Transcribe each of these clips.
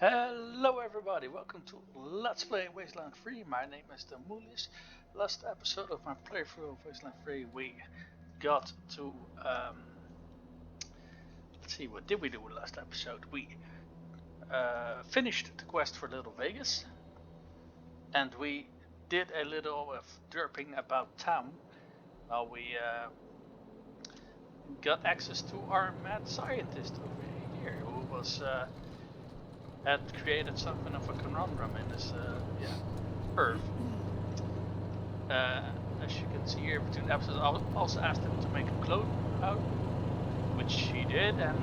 Hello everybody, welcome to Let's Play Wasteland 3. My name is the Moolies. Last episode of my playthrough of Wasteland 3 we got to, let's see, what did we do last episode? We finished the quest for Little Vegas and we did a little of derping about town. Well, we got access to our mad scientist over here who was had created something of a conundrum in this Earth. As you can see here between episodes, I also asked him to make a clone out, which he did, and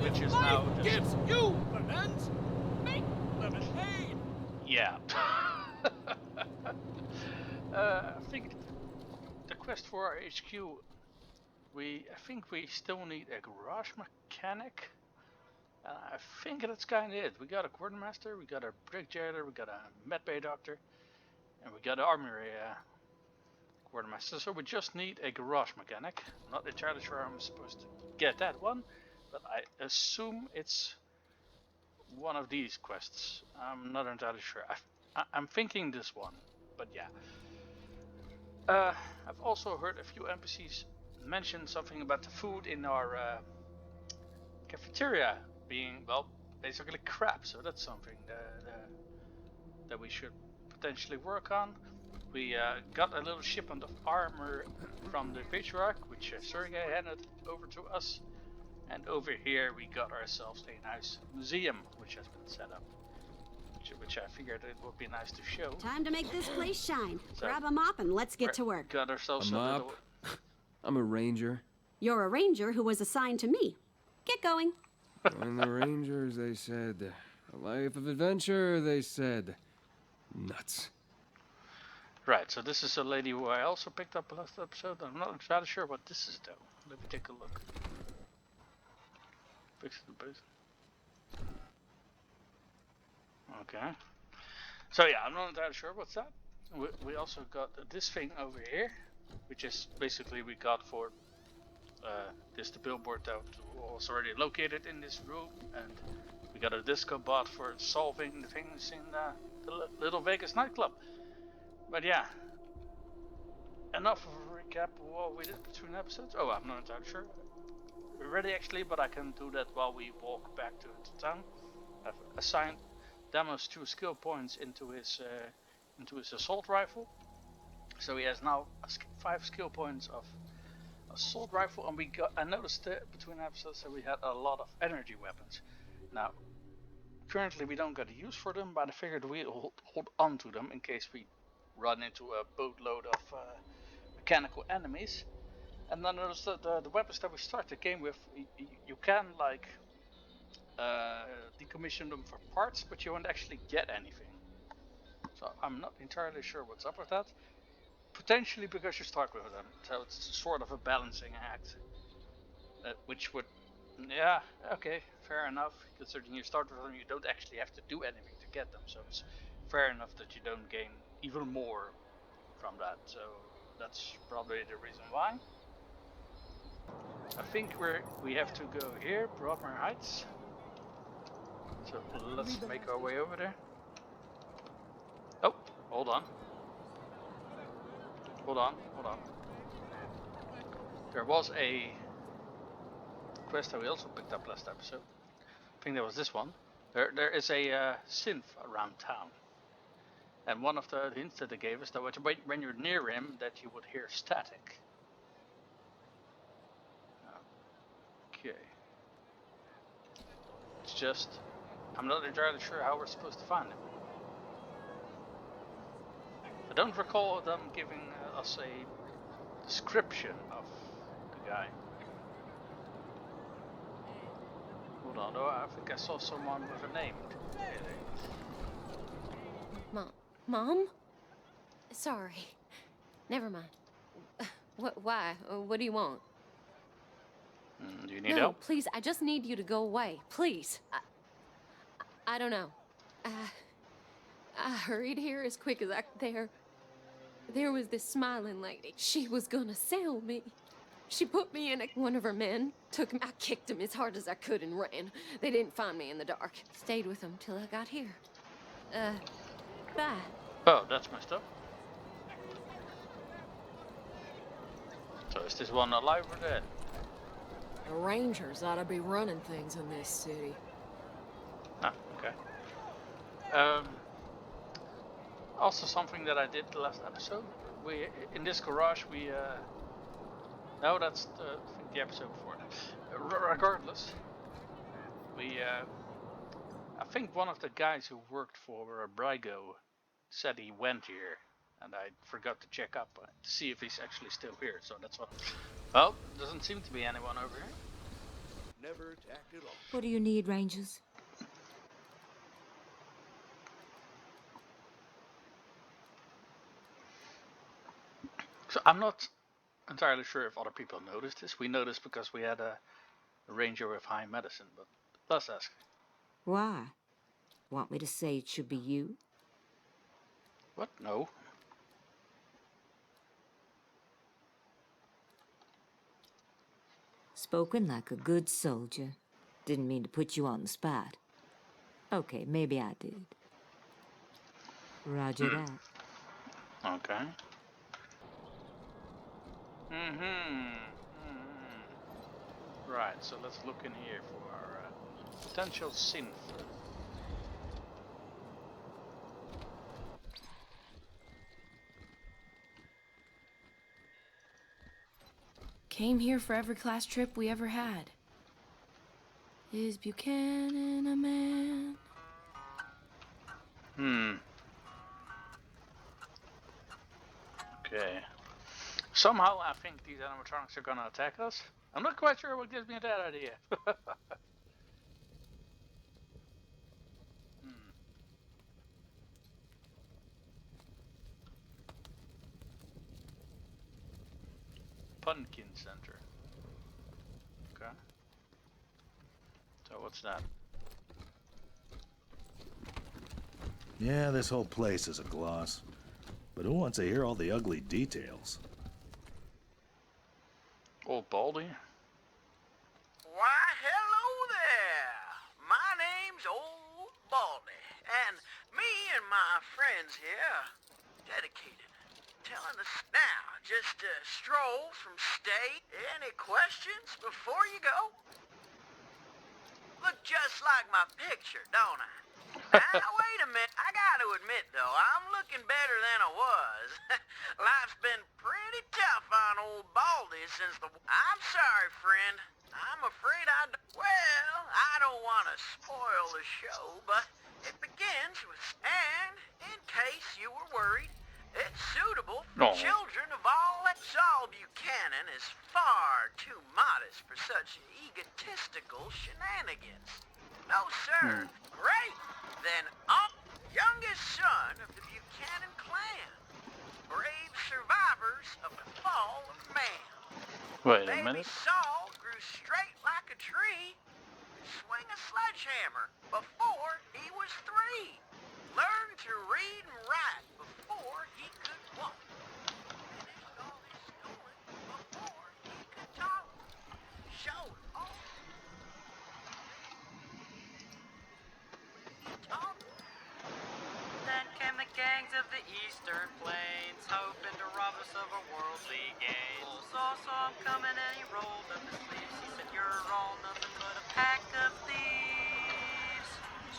which is now just... gives you lemons, make lemonade. Yeah. I think the quest for our HQ, I think we still need a garage mechanic. I think that's kind of it. We got a quartermaster, we got a brig jailer, we got a medbay doctor, and we got an armory quartermaster. So we just need a garage mechanic. I'm not entirely sure I'm supposed to get that one, but I assume it's one of these quests. I'm not entirely sure. I'm thinking this one, but yeah. I've also heard a few NPCs mention something about the food in our cafeteria being, well, basically crap, so that's something that we should potentially work on. We got a little shipment of armor from the patriarch, which Sergei handed over to us, and over here we got ourselves a nice museum which has been set up, which I figured it would be nice to show. Time to make this place shine. So, grab a mop and let's get to work. Got ourselves A mop? little... I'm a ranger. You're a ranger who was assigned to me. Get going. When the rangers, they said. A life of adventure, they said. Nuts. Right, so this is a lady who I also picked up last episode. I'm not entirely sure what this is though. Let me take a look. Fix the base. Okay. So yeah, I'm not entirely sure what's that. We also got this thing over here, which is basically we got for this the billboard that was already located in this room, and we got a disco bot for solving the things in the Little Vegas nightclub. But yeah, enough of a recap of what we did between episodes. Oh, I'm not entirely sure. We're ready actually, but I can do that while we walk back to town. I've assigned Damos 2 skill points into his assault rifle, so he has now 5 skill points of assault rifle, and I noticed between episodes that we had a lot of energy weapons. Now, currently we don't get a use for them, but I figured we'll hold on to them in case we run into a boatload of mechanical enemies. And then there's the weapons that we start the game with. You can like decommission them for parts, but you won't actually get anything. So I'm not entirely sure what's up with that. Potentially because you start with them, so it's sort of a balancing act. Which would, yeah, okay, fair enough. Considering you start with them, you don't actually have to do anything to get them, so it's fair enough that you don't gain even more from that. So that's probably the reason why. I think we have to go here, Broadmoor Heights. So let's make our way over there. Oh, hold on. Hold on. There was a quest that we also picked up last episode. I think that was this one. There is a synth around town. And one of the hints that they gave us that when you're near him that you would hear static. Okay. It's just, I'm not entirely sure how we're supposed to find him. I don't recall them giving us a description of the guy. Hold on, though, I think I saw someone with a name. Mom? Sorry. Never mind. Why? What do you want? Do you need No, help? please, I just need you to go away. Please. I don't know. I hurried here as quick as I could. There was this smiling lady. She was gonna sell me. She put me in one of her men, took me. I kicked him as hard as I could and ran. They didn't find me in the dark. Stayed with them till I got here. Bye. Oh, that's messed up. So is this one alive or dead? The Rangers ought to be running things in this city. Ah, okay. Also something that I did the last episode. We in this garage we no, that's I think the episode before. Regardless, we I think one of the guys who worked for Brygo said he went here, and I forgot to check up to see if he's actually still here. So that's what. Well, doesn't seem to be anyone over here. Never attacked at all. What do you need, Rangers? So I'm not entirely sure if other people noticed this. We noticed because we had a ranger with high medicine, but let's ask. Why? Want me to say it should be you? What? No. Spoken like a good soldier. Didn't mean to put you on the spot. Okay, maybe I did. Roger that. Okay. Right, so let's look in here for our potential synth. Came here for every class trip we ever had. Is Buchanan a man? Okay. Somehow I think these animatronics are gonna attack us. I'm not quite sure what gives me that idea. Pumpkin Center. Okay. So what's that? Yeah, this whole place is a gloss. But who wants to hear all the ugly details? Old Baldy? Why, hello there. My name's Old Baldy, and me and my friends here, dedicated, telling us now, just a stroll from state. Any questions before you go? Look just like my picture, don't I? Now, wait a minute. I gotta admit, though, I'm looking better than I was. Life's been pretty tough on old Baldy since the... I'm sorry, friend. I'm afraid well, I don't want to spoil the show, but it begins with... And, in case you were worried, it's suitable for children of all... Saul Buchanan is far too modest for such egotistical shenanigans. No, sir. Great. Then youngest son of the Buchanan clan. Brave survivors of the fall of man. Wait a Baby minute. Saul grew straight like a tree. Swing a sledgehammer before he was 3. Learned to read and write before he could walk. Finished all his schooling before he could talk. Showed all he taught. Then came the gangs of the Eastern Plains, hoping to rob us of our worldly gains. Saw him coming and he rolled up his sleeves. He said, "You're all nothing but a pack of thieves."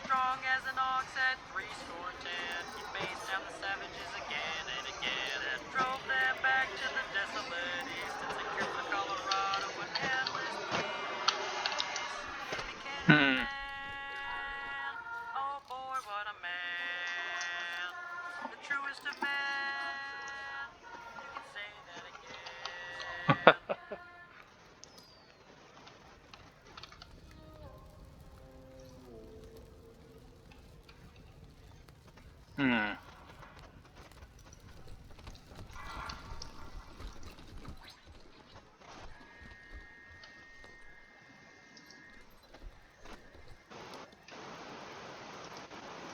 Strong as an ox at 10. He faced down the savages again and again, and drove them back to the desolate east, and secured for Colorado with endless peace. He became a man. Oh boy, what a man. The truest of men. You can say that again.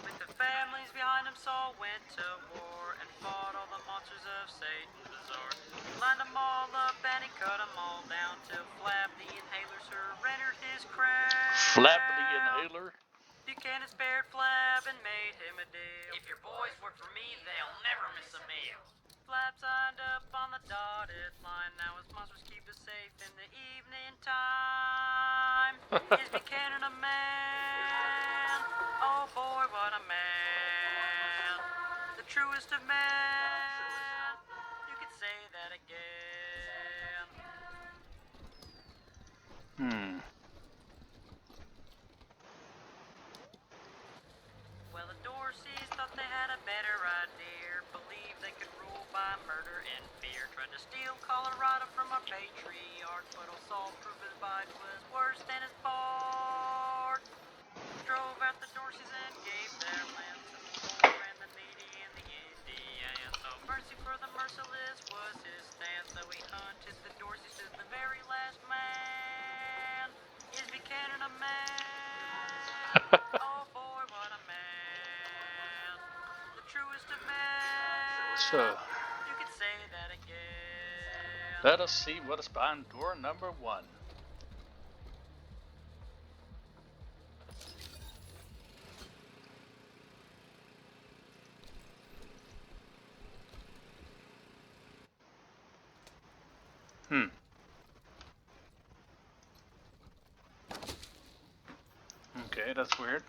With the families behind him, Saul went to war and fought all the monsters monsters of Satan Bazaar. He lined them all up and he cut them all down till Flab the Inhaler surrendered his crown. Flab the Inhaler. Buchanan spared Flab and made him a deal. If your boys work for me, they'll never miss a meal. Flab signed up on the dotted line. Now his monsters keep us safe in the evening time. Is Buchanan a man? Oh boy, what a man. The truest of men. You could say that again. Well, the Dorseys thought they had a better idea. Believed they could rule by murder and fear. Tried to steal Colorado from our patriarch, but all Saul-proof his bite was worse than his part. Drove out the Dorseys and gave their land to the poor and the needy and the Indians. So mercy for the merciless was his stance. So he hunted the Dorseys to the very last man. Is Buchanan a man? Oh boy, what a man. The truest of men. So, You could say that again. let us see what is behind door number 1. Okay, that's weird.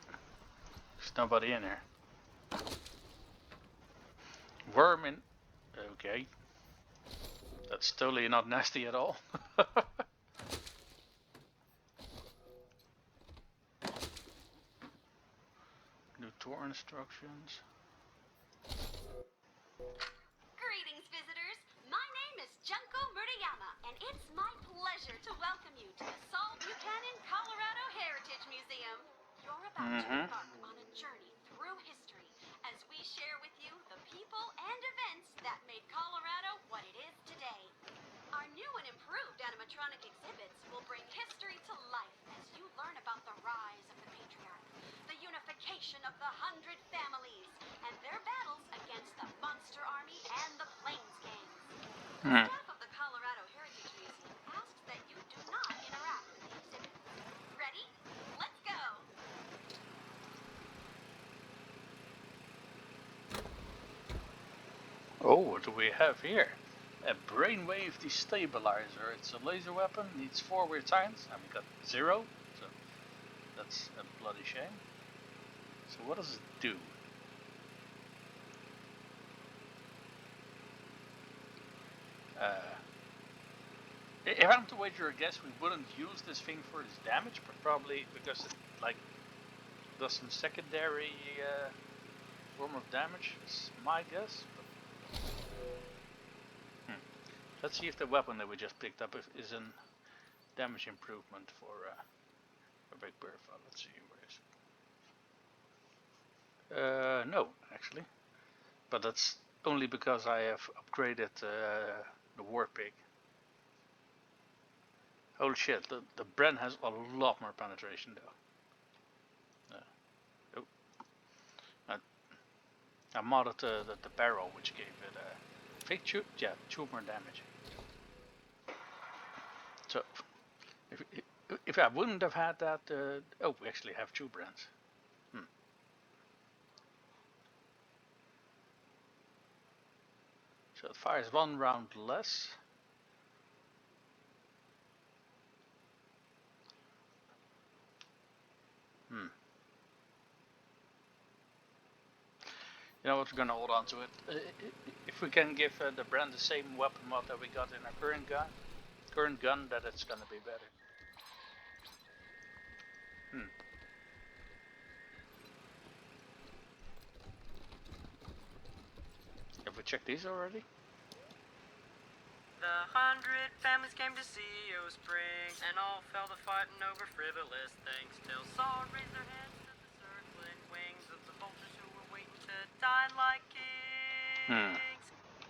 There's nobody in here. Worm in... Okay. That's totally not nasty at all. New tour instructions. Greetings, visitors. My name is Junko Murayama, and it's my pleasure to welcome you to the Saul Buchanan Colorado Heritage Museum. You're about to embark on a journey through history as we share with you the people and events that made Colorado what it is today. Our new and improved animatronic exhibits will bring history to life as you learn about the rise of the patriarch, the unification of the 100 families, and their battles against the Monster Army and the Plains Gangs. The staff of the Colorado Heritage Museum asks that you do not interact with the exhibits. Ready? Let's go! Oh, what do we have here? A brainwave destabilizer. It's a laser weapon, needs 4 weird signs, and we got 0, so that's a bloody shame. So what does it do? If I'm to wager a guess, we wouldn't use this thing for its damage, but probably because it like does some secondary form of damage. Is my guess. Let's see if the weapon that we just picked up is a damage improvement for Big Bertha. Let's see, where is it? No, actually. But that's only because I have upgraded the War Pig. Holy shit, the Bren has a lot more penetration though. I modded the barrel, which gave it fake tube, yeah, 2 more damage. So, if I wouldn't have had that, oh, we actually have 2 brands. So it fires 1 round less. You know what, we're gonna hold on to it. If we can give the brand the same weapon mod that we got in our current gun, that it's gonna be better. Have we checked these already? The 100 families came to see O Spring, and all fell to fighting over frivolous things. Till Saul raised their heads to the circling wings of the vultures who were waiting to die like kings.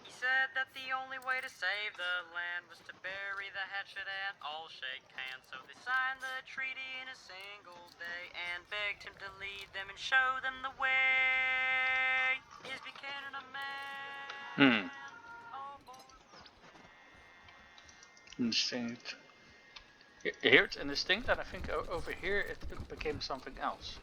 He said that the only way to save the land was to bury the hatchet and all shake hands. So they signed the treaty in a single day and begged him to lead them and show them the way. Is Buchanan a man? Instinct. Here it's an instinct, and I think over here it became something else.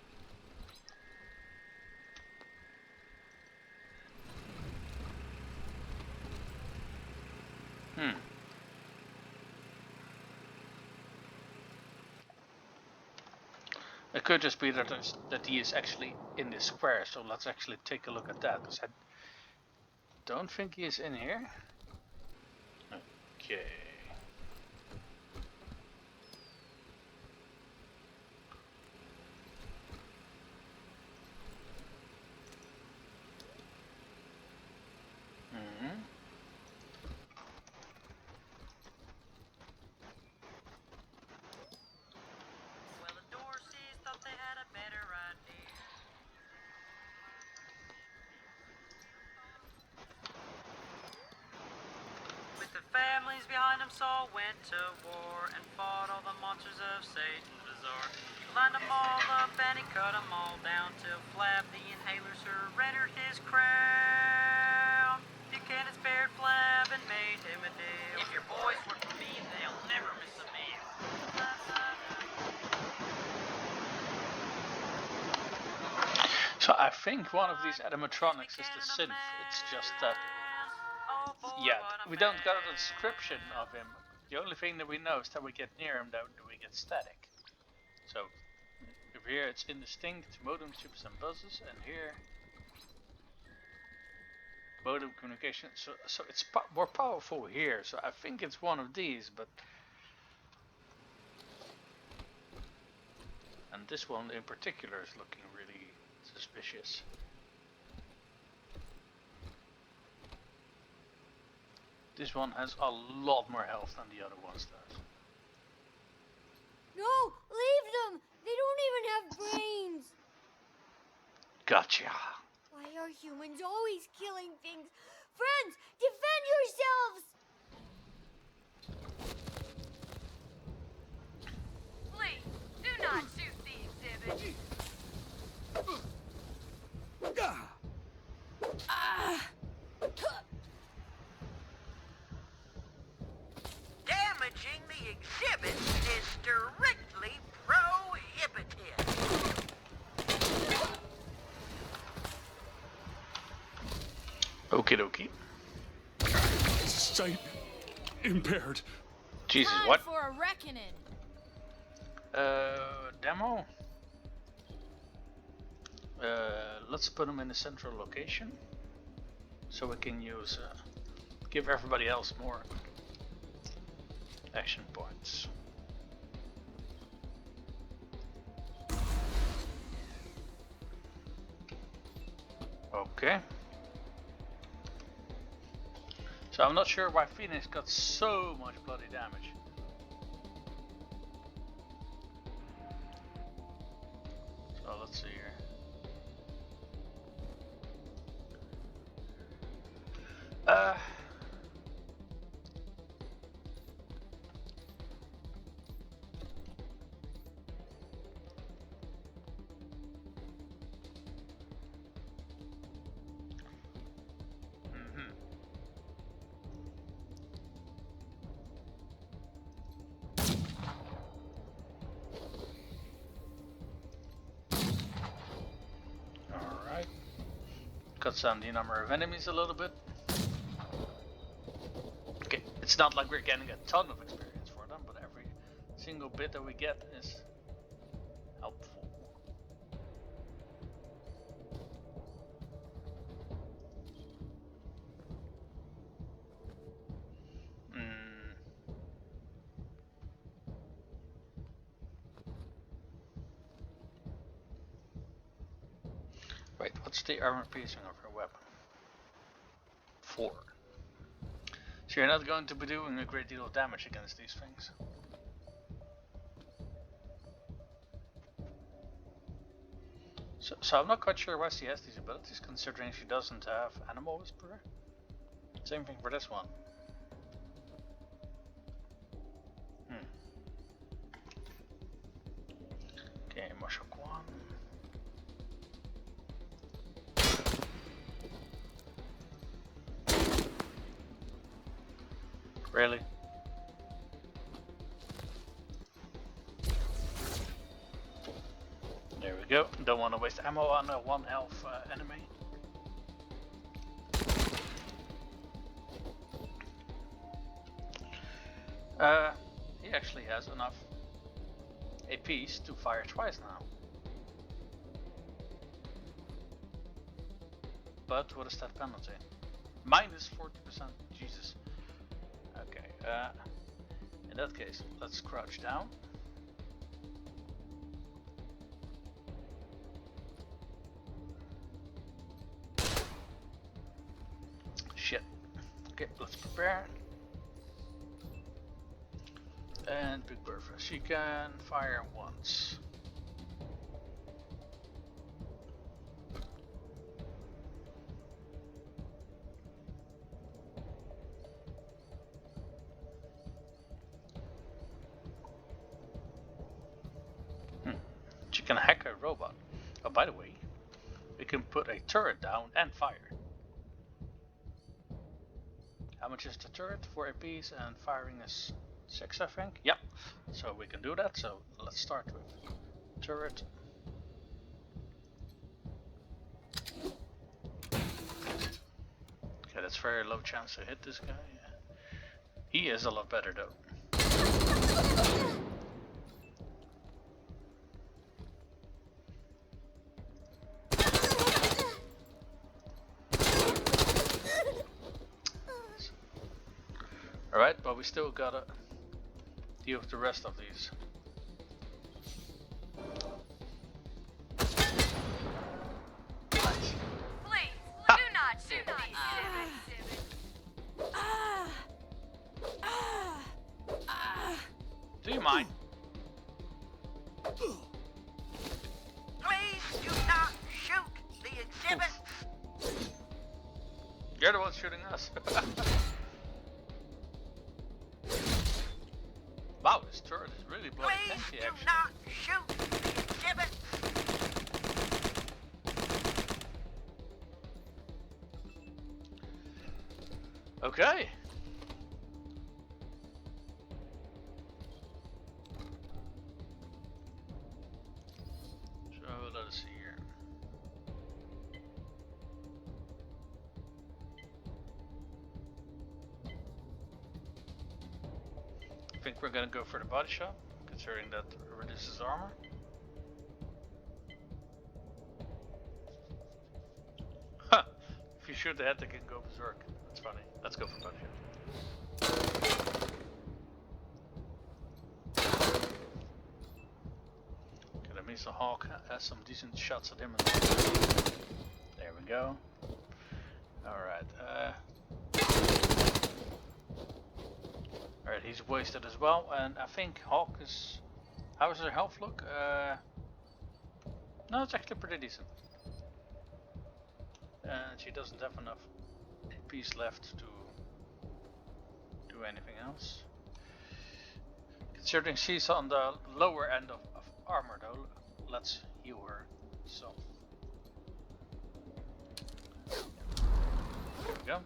It could just be that he is actually in this square, so let's actually take a look at that, because I don't think he is in here. Okay. Well, the Dorseys thought they had a better idea. With the families behind them, Saul went to war and fought all the monsters of Satan's bazaar. He lined them all up and he cut them all down till Flab the Inhaler surrendered his crown. Buchanan spared Flab and made him a deal. If your boys work for me, they'll never miss a meal. So I think one of these animatronics is the synth. It's just that, yeah, we don't got a description of him. The only thing that we know is that we get near him, that we get static. So over here it's indistinct, modem chips and buzzes, and here modem communication. So it's more powerful here. So I think it's one of these, but and this one in particular is looking really suspicious. This one has a lot more health than the other ones does. No, leave them! They don't even have brains! Gotcha. Why are humans always killing things? Friends, defend yourselves! Please, do not shoot the exhibit. Damaging the exhibit is strictly prohibited. Okie dokie. Sight impaired. Jesus, Time what? for a reckoning. Demo? Let's put them in a central location. So we can use, give everybody else more action points. Okay. So I'm not sure why Phoenix got so much bloody damage. So let's see here. Alright. Cuts down the number of enemies a little bit. Okay, it's not like we're getting a ton of experience for them, but every single bit that we get is helpful. Wait, what's the armor piercing of her weapon? 4. So you're not going to be doing a great deal of damage against these things. So I'm not quite sure why she has these abilities, considering she doesn't have Animal Whisperer. Same thing for this one. Okay, Marshal Kwan. Really? waste ammo on a 1 health enemy. He actually has enough APs to fire twice now. But what is that penalty? Minus 40%. Jesus. Okay. In that case, let's crouch down. Shit. Okay, let's prepare. And Big Bertha, she can fire once. She can hack a robot. Oh, by the way, we can put a turret down and fire. How much is the turret? 4 APs and firing is 6, I think. Yep. So we can do that. So let's start with turret. Okay, that's very low chance to hit this guy. He is a lot better though. Alright, but we still gotta deal with the rest of these. Please, do not shoot these Do you mind? Please do not shoot the exhibits. You're the one shooting us. Wow, this turret is really bloody Please tanky do actually. not shoot the exhibits. Okay. So let us see here. I think we're gonna go for the body shot, considering that reduces armor. Huh. If you shoot the head, they can go berserk. That's funny. Let's go for body shot. Okay, that means the Hawk has some decent shots at him. There we go. Alright, Alright, he's wasted as well, and I think Hawk is... How does her health look? No, it's actually pretty decent. And she doesn't have enough piece left to do anything else. Considering she's on the lower end of armor though, let's heal her. So there we go.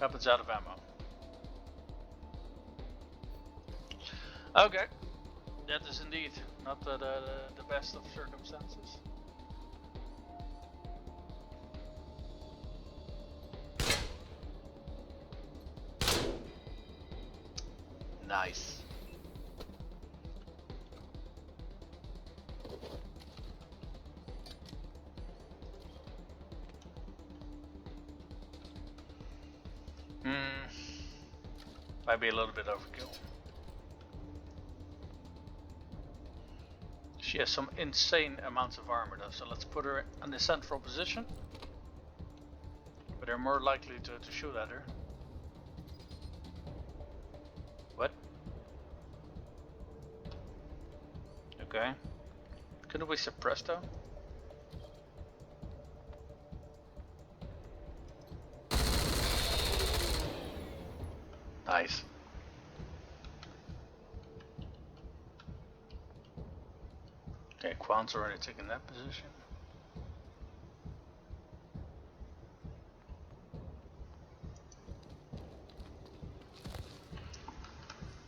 Weapons out of ammo. Okay, that is indeed not the best of circumstances. Nice. Might be a little bit overkill. She has some insane amounts of armor though, so let's put her in the central position. But they're more likely to shoot at her. What? Okay. Couldn't we suppress though? Nice. Okay, Quan's already taken that position.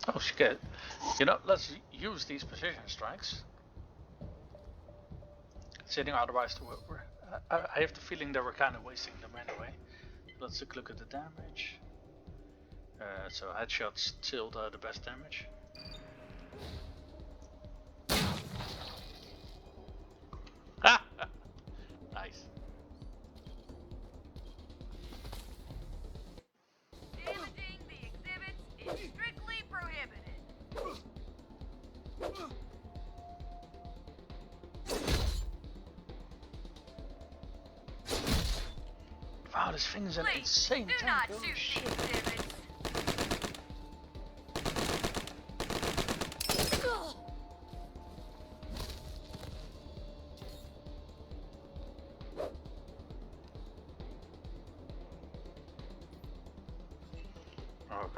Oh shit. You know, let's use these precision strikes. Sitting otherwise, I have the feeling that we're kind of wasting them anyway. Let's take a look at the damage. So headshots still the best damage. Nice. Damaging the exhibits is strictly prohibited. Wow, this thing is an Please, insane do tank. not Holy shoot shit. the exhibits.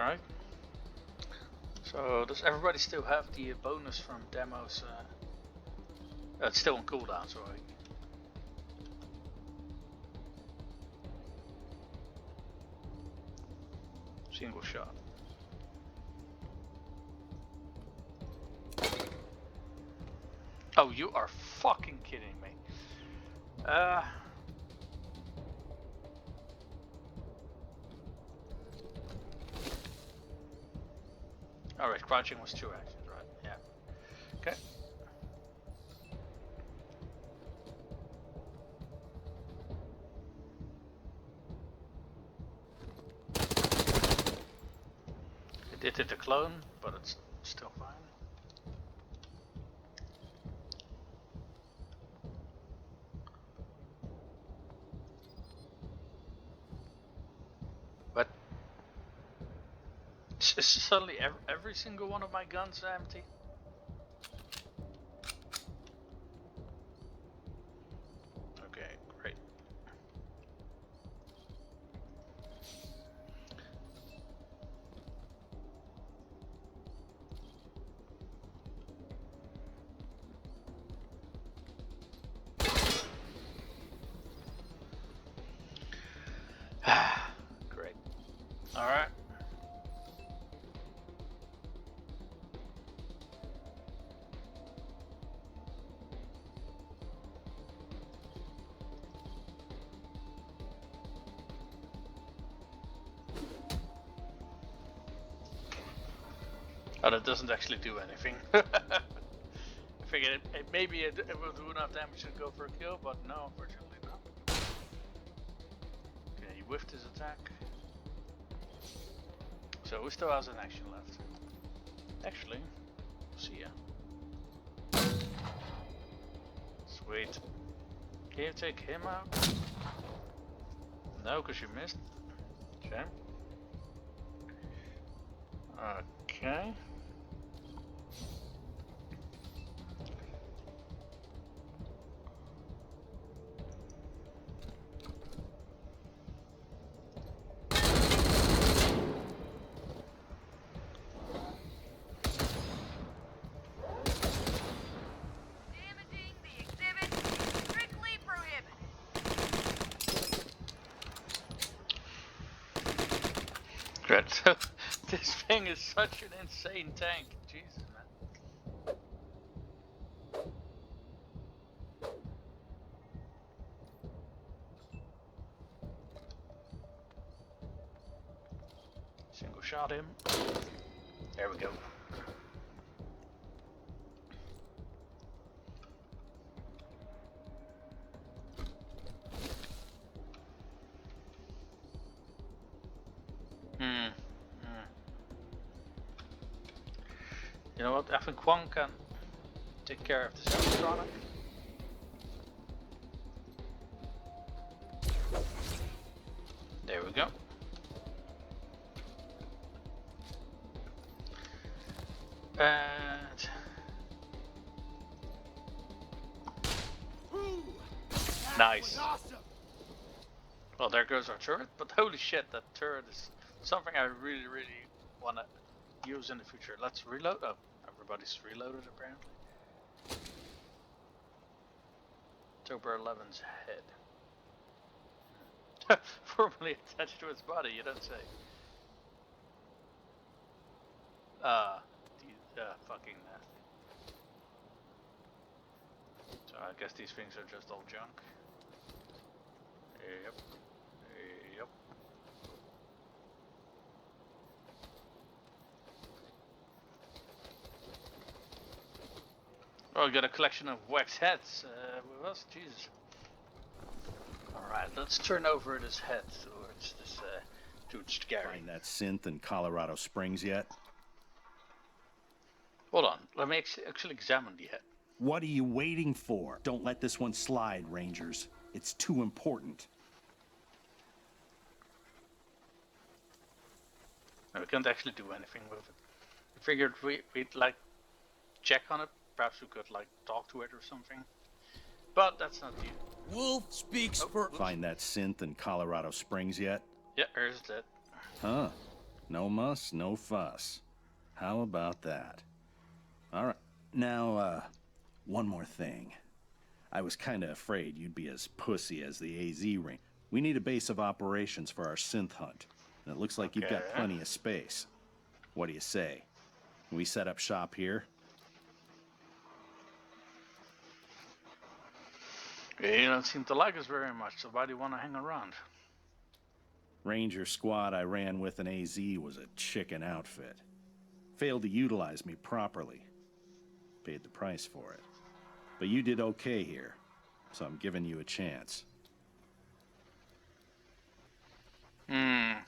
Okay. So does everybody still have the bonus from demos? It's still on cooldown, sorry. Single shot. Oh, you are fucking kidding me. Alright, crouching was 2 actions, right? Yeah. Okay. It did hit the clone, but it's still fine. But suddenly every single one of my guns are empty. Okay, great. Great. Alright. Oh, that doesn't actually do anything. I figured maybe it will do enough damage to go for a kill, but no, unfortunately not. Okay, he whiffed his attack. So who still has an action left? Actually, see ya. Sweet. Can you take him out? No, because you missed. Shame. Okay. Damaging the exhibits is strictly prohibited. Great. So this thing is such an insane tank. Jesus, man. Single shot him. There we go. You know what? I think Kwon can take care of this animatronic. There we go. And nice. Well, there goes our turret, but holy shit, that turret is something I really want to use in the future. Let's reload. Oh, everybody's reloaded apparently. October 11's head. Formerly attached to its body, you don't say. Fucking nasty. So I guess these things are just all junk. Yep. Yep. Oh, we got a collection of wax heads with us. Jesus. Alright, let's turn over this head towards this dude Gary. Find that synth in Colorado Springs yet? Hold on, let me actually examine the head. What are you waiting for? Don't let this one slide, Rangers. It's too important. No, we can't actually do anything with it. I figured we'd like check on it. Perhaps we could like talk to it or something. But that's not you. Wolf speaks for... Find that synth in Colorado Springs yet? Yeah, there's that. Huh. No muss, no fuss. How about that? Alright. Now, one more thing. I was kinda afraid you'd be as pussy as the AZ ring. We need a base of operations for our synth hunt. And it looks like you've got plenty of space. What do you say? Can we set up shop here? You don't seem to like us very much, so why do you want to hang around? Ranger squad I ran with in AZ was a chicken outfit. Failed to utilize me properly. Paid the price for it. But you did okay here, so I'm giving you a chance. Not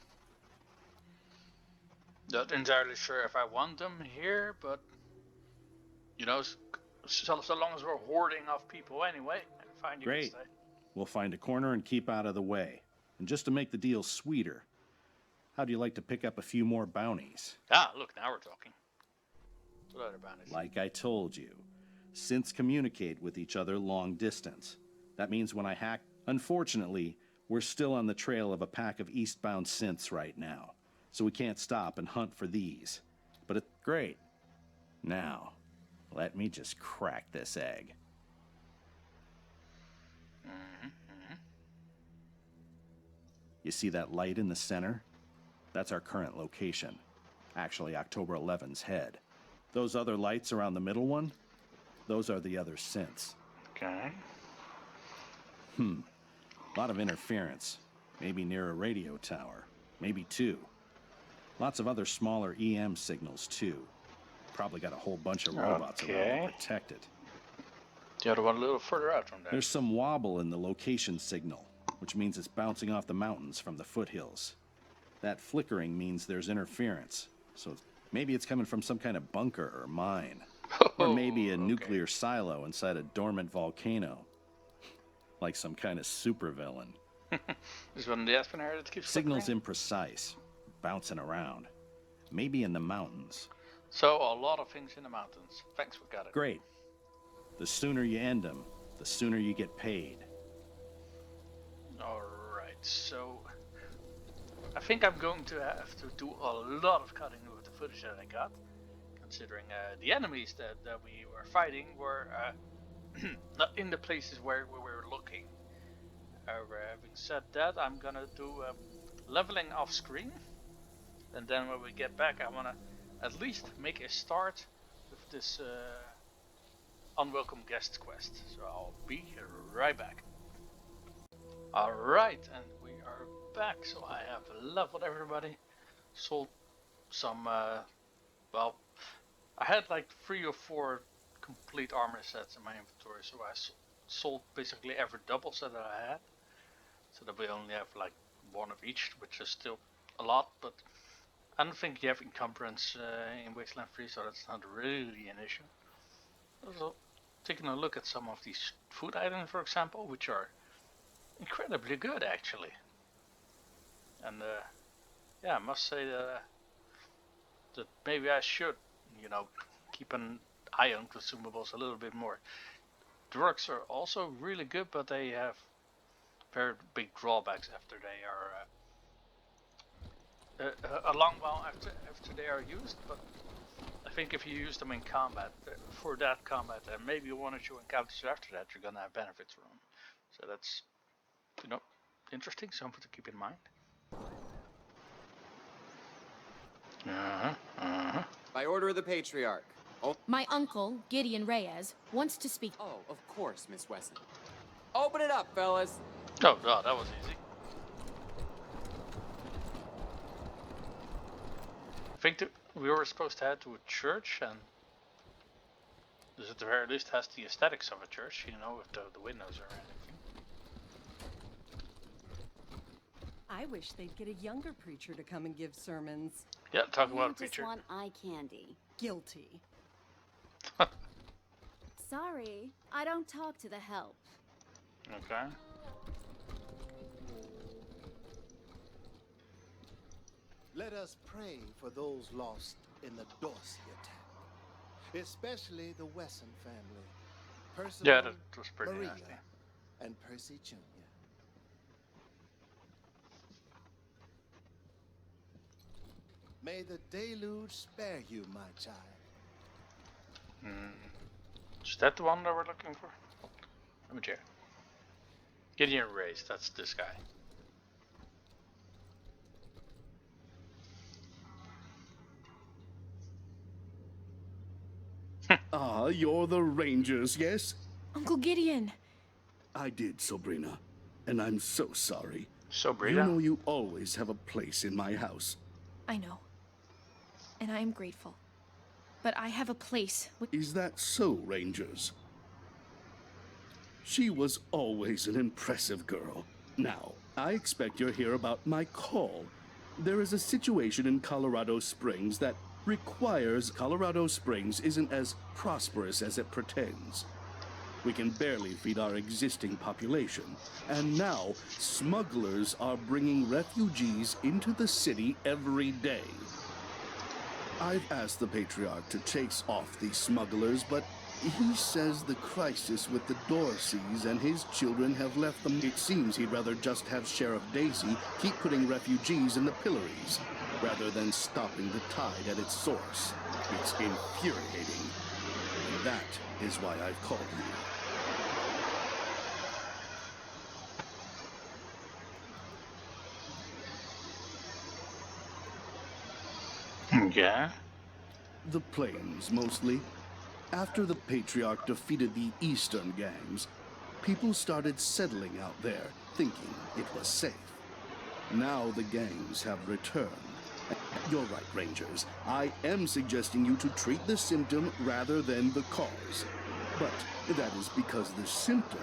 entirely sure if I want them here, but you know, so long as we're hoarding off people anyway, fine, you Great. can stay. We'll find a corner and keep out of the way. And just to make the deal sweeter, how'd you like to pick up a few more bounties? Ah, look, now we're talking. What other bounties? Like I told you, synths communicate with each other long distance. That means when I hack... Unfortunately, we're still on the trail of a pack of eastbound synths right now, so we can't stop and hunt for these. But it's great. Now, let me just crack this egg. You see that light in the center? That's our current location. Actually, October 11's head. Those other lights around the middle one? Those are the other synths. Okay. A lot of interference. Maybe near a radio tower. Maybe two. Lots of other smaller EM signals, too. Probably got a whole bunch of robots around to protect it. The other one a little further out from there. There's some wobble in the location signal, which means it's bouncing off the mountains from the foothills. That flickering means there's interference, so maybe it's coming from some kind of bunker or mine. Or maybe a nuclear silo inside a dormant volcano. Like some kind of supervillain. This one the Aspen area that keeps Signal's flickering? imprecise, bouncing around. Maybe in the mountains. So, a lot of things in the mountains. Thanks, we got it. Great. The sooner you end them, the sooner you get paid. Alright, so I think I'm going to have to do a lot of cutting with the footage that I got, considering the enemies that we were fighting were not in the places where we were looking. Having said that, I'm gonna do leveling off screen, and then when we get back I wanna at least make a start with this unwelcome guest quest. So I'll be right back. Alright, and we are back. So I have leveled everybody, sold some, well, I had like 3 or 4 complete armor sets in my inventory, so I sold basically every double set that I had, so that we only have like 1 of each, which is still a lot, but I don't think you have encumbrance in Wasteland 3, so that's not really an issue. Also, taking a look at some of these food items, for example, which are incredibly good actually, and yeah, I must say that maybe I should, you know, keep an eye on consumables a little bit more. Drugs are also really good, but they have very big drawbacks after they are a long while after they are used. But I think if you use them in combat, for that combat, and maybe 1 or 2 encounters after that, you're gonna have benefits from them. So that's, you know, interesting, something to keep in mind. My you're the patriarch. Oh, My uncle, Gideon Reyes, wants to speak. oh, of course, Miss Wesson. Open it up, fellas. Oh god, that was easy. I think we were supposed to head to a church, and this at the very least has the aesthetics of a church, you know, with the windows or anything. I wish they'd get a younger preacher to come and give sermons. Yeah, talk about a just preacher. want eye candy. Guilty. Sorry, I don't talk to the help. Okay. Let us pray for those lost in the Dorsey attack, especially the Wesson family. Percival, Yeah, that was pretty Maria, nasty. and Percy Jr. May the deluge spare you, my child. Is that the one that we're looking for? Let me check. Gideon Reyes, that's this guy. Ah, you're the Rangers, yes? Uncle Gideon. I did, Sabrina. And I'm so sorry. Sabrina? You know you always have a place in my house. I know. And I am grateful. But I have a place. Is that so, Rangers? She was always an impressive girl. Now, I expect you'll hear about my call. There is a situation in Colorado Springs that requires Colorado Springs isn't as prosperous as it pretends. We can barely feed our existing population, and now smugglers are bringing refugees into the city every day. I've asked the Patriarch to chase off these smugglers, but he says the crisis with the Dorseys and his children have left them. It seems he'd rather just have Sheriff Daisy keep putting refugees in the pillories, rather than stopping the tide at its source. It's infuriating. And that is why I've called you. Yeah? The plains, mostly. After the Patriarch defeated the Eastern gangs, people started settling out there, thinking it was safe. Now the gangs have returned. You're right, Rangers. I am suggesting you to treat the symptom rather than the cause. But that is because the symptom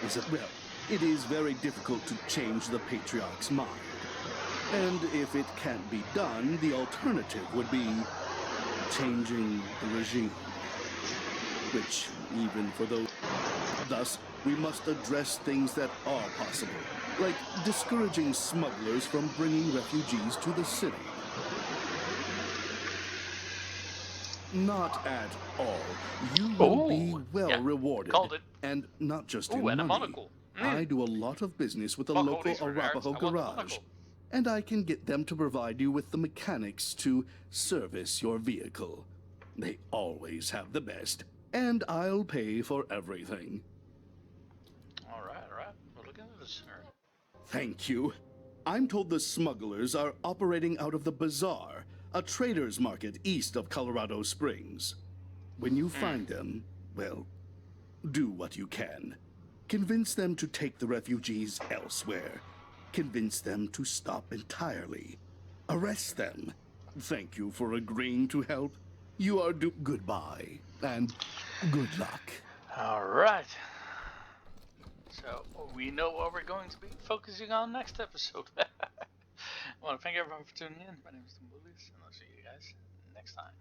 is well, it is very difficult to change the Patriarch's mind. And if it can't be done, the alternative would be changing the regime. Which, even for those... Thus, we must address things that are possible, like discouraging smugglers from bringing refugees to the city. Not at all. You will be well rewarded. Called it. And not just in Ooh, and a money. monocle. I do a lot of business with a Fuck all local these regards. Arapaho I want the garage. monocle. And I can get them to provide you with the mechanics to service your vehicle. They always have the best. And I'll pay for everything. Alright. We'll look into this. Thank you. I'm told the smugglers are operating out of the bazaar, a trader's market east of Colorado Springs. When you find them, well, do what you can. Convince them to take the refugees elsewhere. Convince them to stop entirely. Arrest them. Thank you for agreeing to help. You are goodbye, and good luck. Alright. So, we know what we're going to be focusing on next episode. I want to thank everyone for tuning in. My name is Tim Bullies, and I'll see you guys next time.